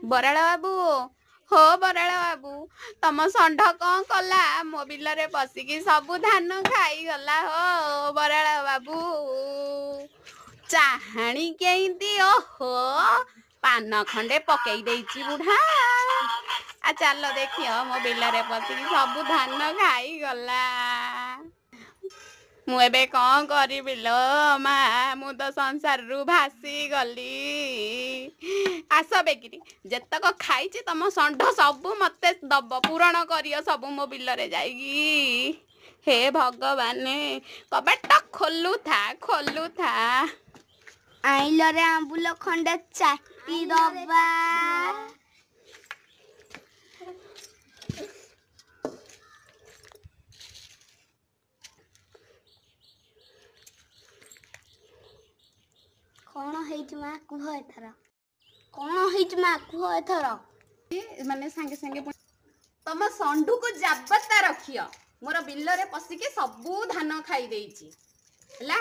बराଳ बाबू हो बराଳ बाबू तम षंढ कौन कला मो बिलरे पशिकी सबु धान खाईगला हो बराळ बाबू चाहाणी केंती ओहो पान खंडे पकई देइची बुढ़ा आ चल देखियो मो बिलरे पशिकी सबु धान खाईगला मु एबे कौन करिबि लो मा मु तो संसार रु भासी गली आस बेगिरी जेतक खाइछि तम षंढ सबु मते दब पूरण करियो सबु मो बिलरे जाइगी हे भगवान कबाट खोलु था आइल रे आंबुल खंडे चाटी दबा कौन हेइच मा कुह एथर कौन हेइच मा कुह एथर माने संगे संगे तम षंढु को जाबता रखियो मोर बिलरे पसिके सबु धान खाई देइछि हला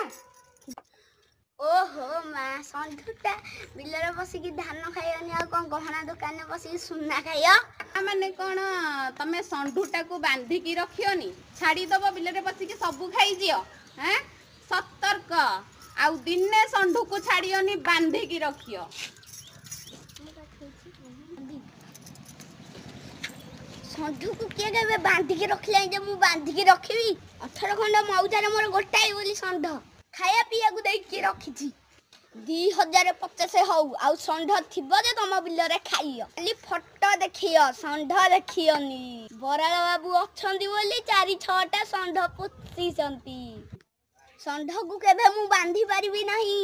ओहो मा षंढुटा बिलरे बसिकी धान खाइबनी आ कौन गहना दुकान में बसिकी सुना खाइयो माने कौन तमे षंढुटा को बांधी की रखियोनी छाड़ी दबो बिलरे पसिके सबु खाई जियो हैं सतर्क आउ दिने षंढु को छाड़ियोनी बांधी की रखियो षंढु को किए केबे बांधी के रखले जे मु बांधी के रखिबी 18 खंड मौजार मोर गोटाई बोली षंढ खाया पिया को देई के रखिछि 2050 हौ आउ षंढ थिबो जे तम बिलरे खाइयो खाली फोटो देखियो षंढ देखियोनी बराळ बाबू अछंती बोली 4-6 टा षंढ पुछिसंती षंढ को केबे मु बांधी पारिबी नाही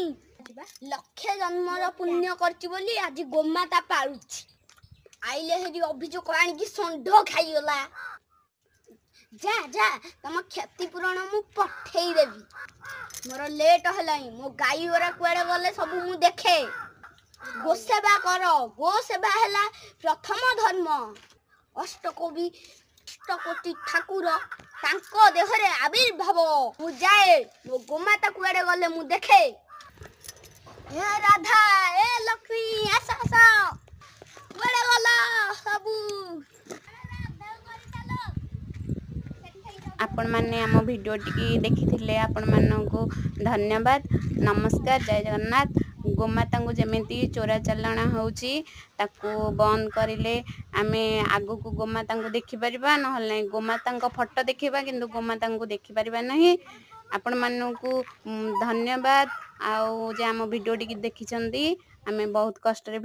लक्ष्य जन्मर पुण्य करछि बोली आज गोमाता पाळुछि आइले हेरी अभियोग आनी की षंढ खाइगला जा जा तम क्षतिपूरण मु पठेई देबी मोर लेट हलाई मो गाई ओरा कुआडे गले सब मु देखे गो सेवा कर गो सेवा हला प्रथम धर्म अष्टकोटी ठाकुर तांको देहरे आविर्भाव मु जाए मो गोमाता कुआडे गले मु देखे ए राधा ए लक्ष्मी आस आस कुआडे गला सबू आपण माने आम वीडियो टी देखिथिले आपण माननकु धन्यवाद नमस्कार जय जगन्नाथ गोमाता को जमीती चोरा चलना होउची ताकू बंद करिले आमे आगु को गोमाता को देखि परिबा नहले गोमाता को फोटो देखिबा किंतु गोमाता को देखि परिबा नहीं आपण माननकु धन्यवाद आउ जे आम वीडियो टी देखिचंदी आमे बहुत कष्ट रे